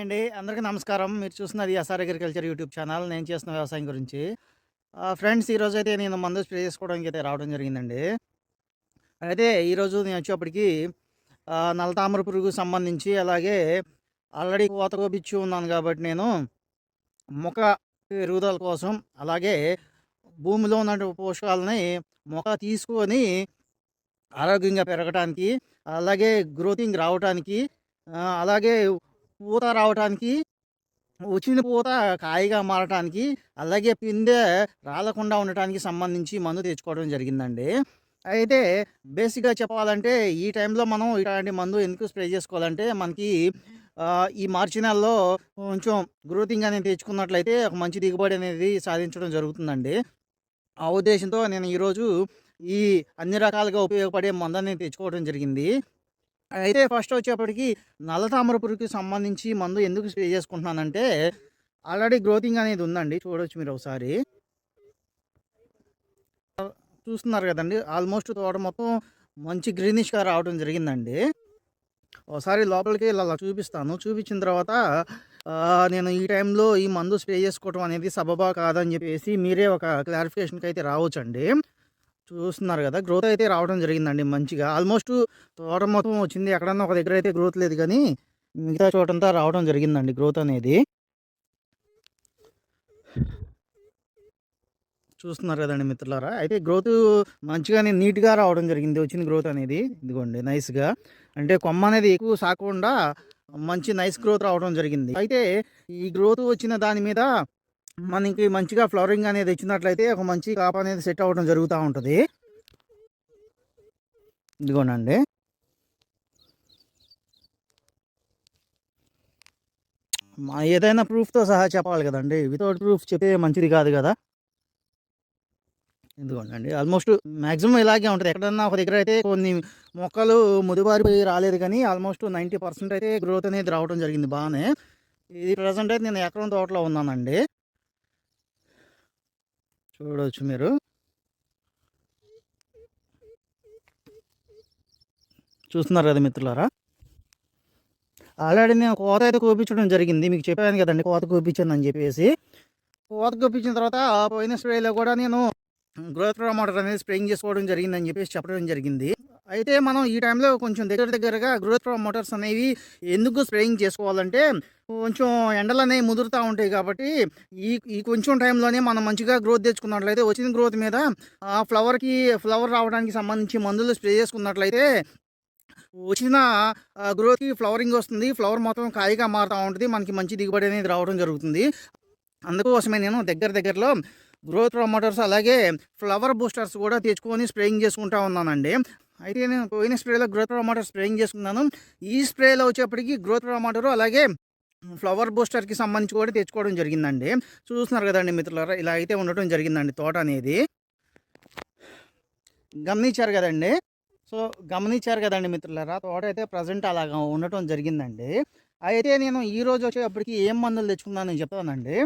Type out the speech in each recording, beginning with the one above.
అండి. అందరికీ నమస్కారం. మీరు చూస్తున్నది ఎస్ఆర్ అగ్రికల్చర్ యూట్యూబ్ ఛానల్. నేను చేస్తున్న వ్యవసాయం గురించి. ఫ్రెండ్స్, ఈరోజైతే నేను మందు స్ప్రే చేసుకోవడానికైతే రావడం జరిగిందండి. అయితే ఈరోజు నేనొచ్చేప్పటికి నల్లతామర పురుగుకు సంబంధించి, అలాగే ఆల్రెడీ కోత కోపిచ్చి ఉన్నాను కాబట్టి నేను మొక్క ఎదుగుదల కోసం, అలాగే భూమిలో ఉన్న పోషకాలని మొక్క తీసుకొని ఆరోగ్యంగా పెరగటానికి, అలాగే గ్రోతింగ్ రావటానికి, అలాగే పూత రావటానికి, వచ్చిన పూత కాయగా మారటానికి, అలాగే పిందె రాలకుండా ఉండటానికి సంబంధించి మందు తెచ్చుకోవడం జరిగిందండి. అయితే బేసిక్‌గా చెప్పాలంటే ఈ టైంలో మనం ఇలాంటి మందు ఎందుకు స్ప్రే చేసుకోవాలంటే మనకి ఈ మార్చి నెలలో కొంచెం గ్రోతింగ్ అనేది తెచ్చుకున్నట్లయితే ఒక మంచి దిగుబడి అనేది సాధించడం జరుగుతుందండి. ఆ ఉద్దేశంతో నేను ఈరోజు ఈ అన్ని రకాలుగా ఉపయోగపడే మందని తెచ్చుకోవడం జరిగింది. అయితే ఫస్ట్ వచ్చేప్పటికి నల్లతామర పురుగుకి సంబంధించి మందు ఎందుకు స్ప్రే చేసుకుంటున్నానంటే, ఆల్రెడీ గ్రోతింగ్ అనేది ఉందండి. చూడొచ్చు మీరు ఒకసారి. చూస్తున్నారు కదండీ! ఆల్మోస్ట్ తోట మొత్తం మంచి గ్రీనిష్‌గా రావడం జరిగిందండి. ఒకసారి లోపలికి ఇలా చూపిస్తాను. చూపించిన తర్వాత నేను ఈ టైంలో ఈ మందు స్ప్రే చేసుకోవటం అనేది సబబా కాదా అని చెప్పేసి మీరే ఒక క్లారిఫికేషన్‌కైతే రావచ్చండి. చూస్తున్నారు గదా! గ్రోత్ అయితే రావడం జరిగిందండి మంచిగా. ఆల్మోస్ట్ తోట మొత్తం వచ్చింది. ఎక్కడన్నా ఒక దగ్గర అయితే గ్రోత్ లేదు గానీ, మిగతా చోటంతా రావడం జరిగిందండి గ్రోత్ అనేది. చూస్తున్నారు గదండీ మిత్రులారా! అయితే గ్రోతు మంచిగానే నీట్‌గా రావడం జరిగింది. వచ్చిన గ్రోత్ అనేది. ఇదిగోండి నైస్‌గా. అంటే కొమ్మ అనేది ఎక్కువ సాగకుండా మంచి నైస్ గ్రోత్ రావడం జరిగింది. అయితే ఈ గ్రోత్ వచ్చిన దాని మీద మనకి మంచిగా ఫ్లవరింగ్ అనేది వచ్చినట్లయితే ఒక మంచి కాపు అనేది సెట్ అవ్వడం జరుగుతా ఉంటది. ఇదిగోనండి. ఏదైనా ప్రూఫ్‌తో సహా చెప్పాలి గదండీ! వితౌట్ ప్రూఫ్ చెప్తే మంచిది కాదు గదా! ఇదిగోండండి. ఆల్మోస్ట్ మాక్సిమం ఇలాగే ఉంటది. ఎక్కడన్నా ఒక దగ్గర అయితే కొన్ని మొక్కలు ముదిబారిపోయి రాలేదు కానీ ఆల్మోస్ట్ 90% అయితే గ్రోత్ అనేది రావడం జరిగింది బానే. ఇది ప్రెజెంట్ అయితే నేను ఎకరం తోటలో ఉన్నానండి. చూడొచ్చు మీరు. చూస్తున్నారు కదా మిత్రులారా! ఆల్రెడీ నేను కోత అయితే కోపించడం జరిగింది. మీకు చెప్పాను కదండీ! కోత కోపించానని చెప్పేసి. కోత కోపించిన తర్వాత పోయిన స్ప్రేలో కూడా నేను గ్రోత్ ప్రమోటర్ అనేది స్ప్రేయింగ్ చేసుకోవడం జరిగిందని చెప్పేసి చెప్పడం జరిగింది. అయితే మనం ఈ టైంలో కొంచెం దగ్గరగా గ్రోత్ ప్రమోటర్స్ అనేవి ఎందుకు స్ప్రేయింగ్ చేసుకోవాలంటే, కొంచెం ఎండలనేవి ముదురుతా ఉంటాయి కాబట్టి, ఈ ఈ కొంచెం టైంలోనే మనం మంచిగా గ్రోత్ తెచ్చుకున్నట్లయితే, వచ్చిన గ్రోత్ మీద ఫ్లవర్ రావడానికి సంబంధించి మందులు స్ప్రే చేసుకున్నట్లయితే, వచ్చిన గ్రోత్‌కి ఫ్లవరింగ్ వస్తుంది. ఫ్లవర్ మొత్తం కాయగా మారుతా ఉంటది. మనకి మంచి దిగుబడి అనేది రావడం జరుగుతుంది. అందుకోసమే నేను దగ్గరలో గ్రోత్ ప్రమోటర్స్, అలాగే ఫ్లవర్ బూస్టర్స్ కూడా తెచ్చుకొని స్ప్రేయింగ్ చేసుకుంటా ఉన్నానండి. అయితే నేను పోయిన స్ప్రేలో గ్రోత్ ప్రమోటర్ స్ప్రేయింగ్ చేసుకున్నాను. ఈ స్ప్రేలో వచ్చేప్పటికి గ్రోత్ ప్రమోటరు, అలాగే ఫ్లవర్ బూస్టర్‌కి సంబంధించి కూడా తెచ్చుకోవడం జరిగిందండి. చూస్తున్నారు కదండీ మిత్రులారా! ఇలా అయితే ఉండటం జరిగిందండి తోట అనేది. గమనించారు కదండీ! సో, గమనించారు కదండీ మిత్రులారా! తోట అయితే ప్రెజెంట్ అలాగా ఉండటం జరిగిందండి. అయితే నేను ఈరోజు వచ్చేటప్పటికి ఏం మందులు తెచ్చుకున్నానని చెప్తానండి.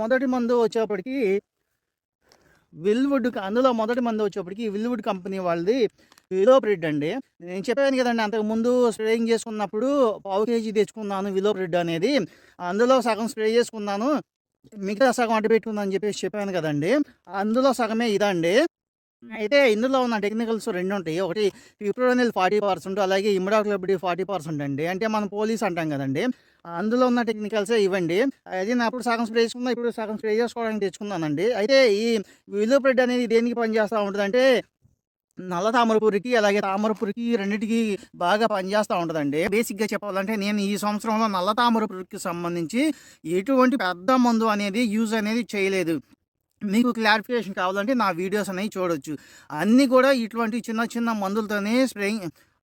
మొదటి మందు వచ్చేప్పటికి అందులో మొదటి మందు వచ్చేప్పటికి విల్వుడ్ కంపెనీ వాళ్ళది విలోప్రిడ్ అండి. నేను చెప్పాను కదండీ! అంతకుముందు స్ప్రేయింగ్ చేసుకున్నప్పుడు పావు కేజీ తెచ్చుకున్నాను విలోప్రిడ్ అనేది. అందులో సగం స్ప్రే చేసుకున్నాను. మిగతా సగం అట్టపెట్టుకుందని చెప్పేసి చెప్పాను కదండీ! అందులో సగమే ఇదండి. అయితే ఇందులో ఉన్న టెక్నికల్స్ 2 ఉంటాయి. ఒకటి పిప్రోనిల్ 40%, అలాగే ఇమిడాక్లోపిడ్ 40% అండి. అంటే మనం పోలీస్ అంటాం గదండీ! అందులో ఉన్న టెక్నికల్సే ఇవండి. అది నేను అప్పుడు సగం స్ప్రే చేసుకున్నా, ఇప్పుడు సగం స్ప్రే చేసుకోవడానికి తెచ్చుకున్నానండి. అయితే ఈ విలోప్రిడ్ అనేది దేనికి పనిచేస్తా ఉంటదంటే, నల్ల తామర పురుగుకి, అలాగే తామర పురుగుకి రెండిటికి బాగా పనిచేస్తా ఉంటదండి. బేసిక్‌గా చెప్పాలంటే నేను ఈ సంవత్సరంలో నల్ల తామర పురుగుకి సంబంధించి ఎటువంటి పెద్ద మందు అనేది యూజ్ అనేది చేయలేదు. మీకు క్లారిఫికేషన్ కావాలంటే నా వీడియోస్ అనేవి చూడొచ్చు. అన్నీ కూడా ఇటువంటి చిన్న మందులతోనే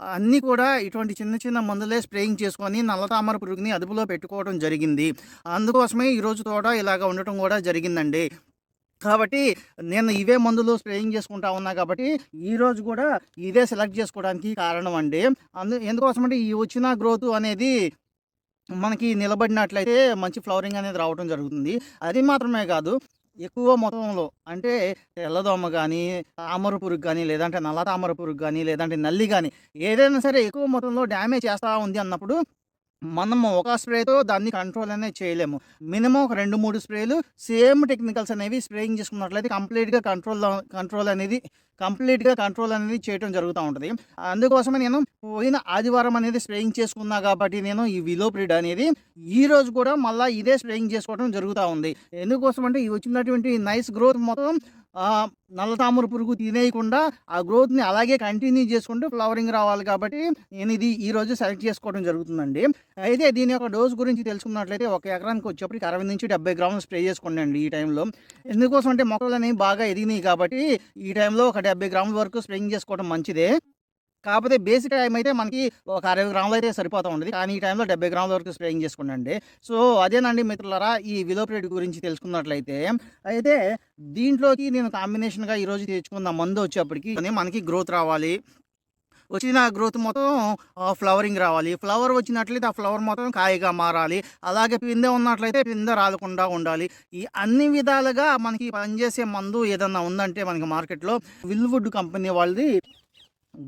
అన్నీ కూడా ఇటువంటి చిన్న మందులే స్ప్రేయింగ్ చేసుకొని నల్లతామర పురుగుని అదుపులో పెట్టుకోవడం జరిగింది. అందుకోసమే ఈరోజు తోట ఇలాగ ఉండటం కూడా జరిగిందండి. కాబట్టి నేను ఇవే మందులు స్ప్రేయింగ్ చేసుకుంటా ఉన్నా కాబట్టి, ఈరోజు కూడా ఇదే సెలెక్ట్ చేసుకోవడానికి కారణం అండి. ఎందుకోసమంటే ఈ వచ్చిన గ్రోత్ అనేది మనకి నిలబడినట్లయితే మంచి ఫ్లవరింగ్ అనేది రావడం జరుగుతుంది. అది మాత్రమే కాదు, ఎక్కువ మొత్తంలో అంటే తెల్లదోమ గానీ, తామర పురుగు గానీ, లేదంటే నల్ల తామర పురుగు గానీ, లేదంటే నల్లి గానీ, ఏదైనా సరే ఎక్కువ మొత్తంలో డ్యామేజ్ చేస్తా ఉంది అన్నప్పుడు మనము ఒక స్ప్రేతో దాన్ని కంట్రోల్ అనేది చేయలేము. మినిమమ్ ఒక 2, 3 స్ప్రేలు సేమ్ టెక్నికల్స్ అనేవి స్ప్రేయింగ్ చేసుకున్నట్లయితే కంప్లీట్‌గా కంట్రోల్ అనేది చేయటం జరుగుతా ఉంటది. అందుకోసమే నేను పోయిన ఆదివారం అనేది స్ప్రేయింగ్ చేసుకున్నా కాబట్టి నేను ఈ విలోప్రిడ్ అనేది ఈరోజు కూడా మళ్ళా ఇదే స్ప్రేయింగ్ చేసుకోవడం జరుగుతా ఉంది. ఎందుకోసమంటే ఈ వచ్చినటువంటి నైస్ గ్రోత్ మొత్తం నల్లతామర పురుగు తినేయకుండా ఆ గ్రోత్‌ని అలాగే కంటిన్యూ చేసుకుంటూ ఫ్లవరింగ్ రావాలి కాబట్టి నేను ఇది ఈరోజు సెలెక్ట్ చేసుకోవడం జరుగుతుందండి. అయితే దీని యొక్క డోస్ గురించి తెలుసుకున్నట్లయితే ఒక ఎకరానికి వచ్చేప్పటికి 60-70 గ్రాములు స్ప్రే చేసుకోండండి ఈ టైంలో. ఎందుకోసం అంటే మొక్కలనేవి బాగా ఎదిగినాయి కాబట్టి ఈ టైంలో ఒక 70 గ్రాముల వరకు స్ప్రేయింగ్ చేసుకోవడం మంచిదే. కాకపోతే బేసిక్ టైం అయితే మనకి ఒక 60 గ్రాములు అయితే సరిపోతా ఉంటది. కానీ ఈ టైంలో 70 గ్రాముల వరకు స్ప్రేయింగ్ చేసుకోండండి. సో, అదేనండి మిత్రులారా ఈ విలోప్రిడ్ గురించి తెలుసుకున్నట్లయితే. అయితే దీంట్లోకి నేను కాంబినేషన్‌గా ఈరోజు తెచ్చుకున్న మందు వచ్చేప్పటికి మనకి గ్రోత్ రావాలి. వచ్చిన గ్రోత్ మొత్తం ఫ్లవరింగ్ రావాలి. ఫ్లవర్ వచ్చినట్లయితే ఆ ఫ్లవర్ మొత్తం కాయగా మారాలి. అలాగే పిందె ఉన్నట్లయితే పిందె రాలకుండా ఉండాలి. ఈ అన్ని విధాలుగా మనకి పనిచేసే మందు ఏదన్నా ఉందంటే మనకి మార్కెట్‌లో విల్‌వుడ్ కంపెనీ వాళ్ళది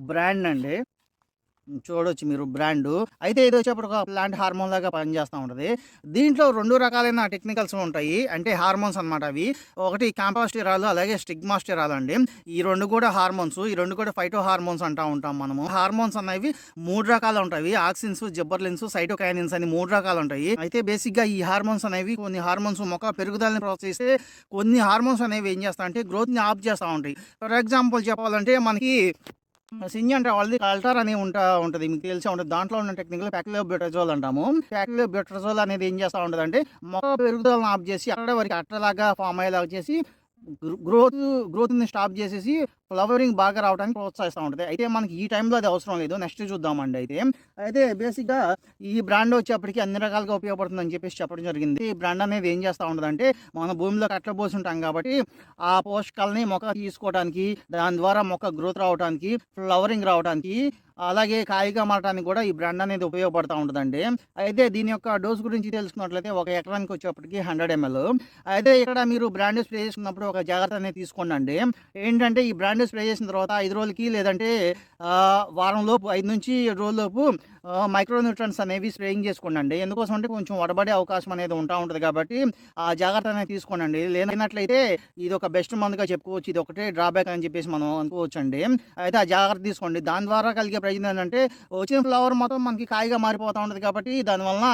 బ్రాండ్ అండి. చూడొచ్చు మీరు బ్రాండు. అయితే ఇది వచ్చేప్పటికి ఒక ప్లాంట్ హార్మోన్ లాగా పనిచేస్తా ఉంటది. దీంట్లో 2 రకాలైన టెక్నికల్స్ ఉంటాయి. అంటే హార్మోన్స్ అనమాట అవి. ఒకటి క్యాంపాస్టిరాల్ అలాగే స్టిగ్మాస్టిరాల్ అండి. ఈ 2 కూడా హార్మోన్స్. ఈ 2 కూడా ఫైటో హార్మోన్స్ అంటా ఉంటాం మనము. హార్మోన్స్ అనేవి 3 రకాలు ఉంటాయి. ఆక్సిన్స్, జిబ్బర్లిన్స్, సైటోకైనిన్స్ అని 3 రకాలు ఉంటాయి. అయితే బేసిక్‌గా ఈ హార్మోన్స్ అనేవి కొన్ని హార్మోన్స్ మొక్క పెరుగుదలని ప్రోత్సహిస్తే కొన్ని హార్మోన్స్ అనేవి ఏం చేస్తాయంటే గ్రోత్‌ని ఆఫ్ చేస్తా ఉంటాయి. ఫర్ ఎగ్జాంపుల్ చెప్పాలంటే మనకి సింజంటా వాళ్ళది కల్టర్ అని ఉంటది. మీకు తెలిసే ఉంటది. దాంట్లో ఉన్న టెక్నిక్‌లో ప్యాక్లోబ్యూటజోల్ అంటాము. ప్యాక్లోబ్యూటజోల్ అనేది ఏం చేస్తా ఉంటదంటే మొక్క పెరుగుదలను ఆఫ్ చేసి అక్కడే వరకు అట్టలాగా ఫార్మ్ అయ్యేలాగా చేసి గ్రోత్‌ని స్టాప్ చేసేసి ఫ్లవరింగ్ బాగా రావడానికి ప్రోత్సహిస్తా ఉంటది. అయితే మనకి ఈ టైంలో అది అవసరం లేదు. నెక్స్ట్ చూద్దామండి అయితే. అయితే బేసిక్‌గా ఈ బ్రాండ్ వచ్చేప్పటికి అన్ని రకాలుగా ఉపయోగపడుతుందని చెప్పేసి చెప్పడం జరిగింది. ఈ బ్రాండ్ అనేది ఏం చేస్తా ఉంటదంటే మన భూమిలోకి అట్ల పోసుంటాం కాబట్టి ఆ పోషకాలని మొక్క తీసుకోవడానికి, దాని ద్వారా మొక్క గ్రోత్ రావడానికి, ఫ్లవరింగ్ రావడానికి, అలాగే కాయగా మారటానికి కూడా ఈ బ్రాండ్ అనేది ఉపయోగపడతా ఉంటదండి. అయితే దీని యొక్క డోస్ గురించి తెలుసుకున్నట్లయితే ఒక ఎకరానికి వచ్చేప్పటికి 100 ఎంఎల్. అయితే ఇక్కడ మీరు బ్రాండ్ స్ప్రే చేసుకున్నప్పుడు ఒక జాగ్రత్త అనేది తీసుకోండండి. ఏంటంటే ఈ బ్రాండ్ స్ప్రే చేసిన తర్వాత 5 రోజులకి లేదంటే వారంలోపు 5-7 రోజుల్లోపు మైక్రో న్యూట్రన్స్ అనేవి స్ప్రేయింగ్ చేసుకోండండి. ఎందుకోసం అంటే కొంచెం వడబడే అవకాశం అనేది ఉంటా ఉంటది కాబట్టి ఆ జాగ్రత్త అనేది తీసుకోండండి. లేనట్లయితే ఇది ఒక బెస్ట్ మందుగా చెప్పుకోవచ్చు. ఇది ఒకటే డ్రాబ్యాక్ అని చెప్పేసి మనం అనుకోవచ్చండి. అయితే ఆ జాగ్రత్త తీసుకోండి. దాని ద్వారా కలిగే ప్రయోజనం ఏంటంటే వచ్చిన ఫ్లవర్ మొత్తం మనకి కాయగా మారిపోతా ఉంటది కాబట్టి దానివలన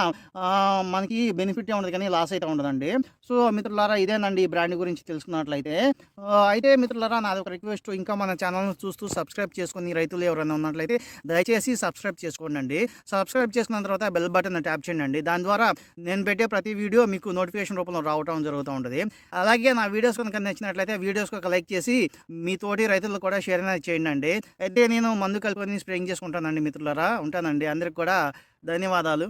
మనకి బెనిఫిటే ఉండదు కానీ లాస్ అయితే ఉండదండి. సో, మిత్రులారా ఇదేనండి ఈ బ్రాండ్ గురించి తెలుసుకున్నట్లయితే. అయితే మిత్రులారా నాదొక రిక్వెస్ట్, ఇంకా మన ఛానల్‌ని చూస్తూ సబ్స్క్రైబ్ చేసుకొని రైతులు ఎవరైనా ఉన్నట్లయితే దయచేసి సబ్స్క్రైబ్ చేసుకోండండి. సబ్స్క్రైబ్ చేసుకున్న తర్వాత బెల్ బటన్ ట్యాప్ చేయండి. దాని ద్వారా నేను పెట్టే ప్రతి వీడియో మీకు నోటిఫికేషన్ రూపంలో రావటం జరుగుతూ ఉంటది. అలాగే నా వీడియోస్ కనుక నచ్చినట్లయితే వీడియోస్‌కి ఒక లైక్ చేసి మీ తోటి రైతులకు కూడా షేర్ అనేది చేయండండి. అయితే నేను మందు కలుపుకొని స్ప్రేయింగ్ చేసుకుంటానండి మిత్రులారా. ఉంటానండి. అందరికి కూడా ధన్యవాదాలు.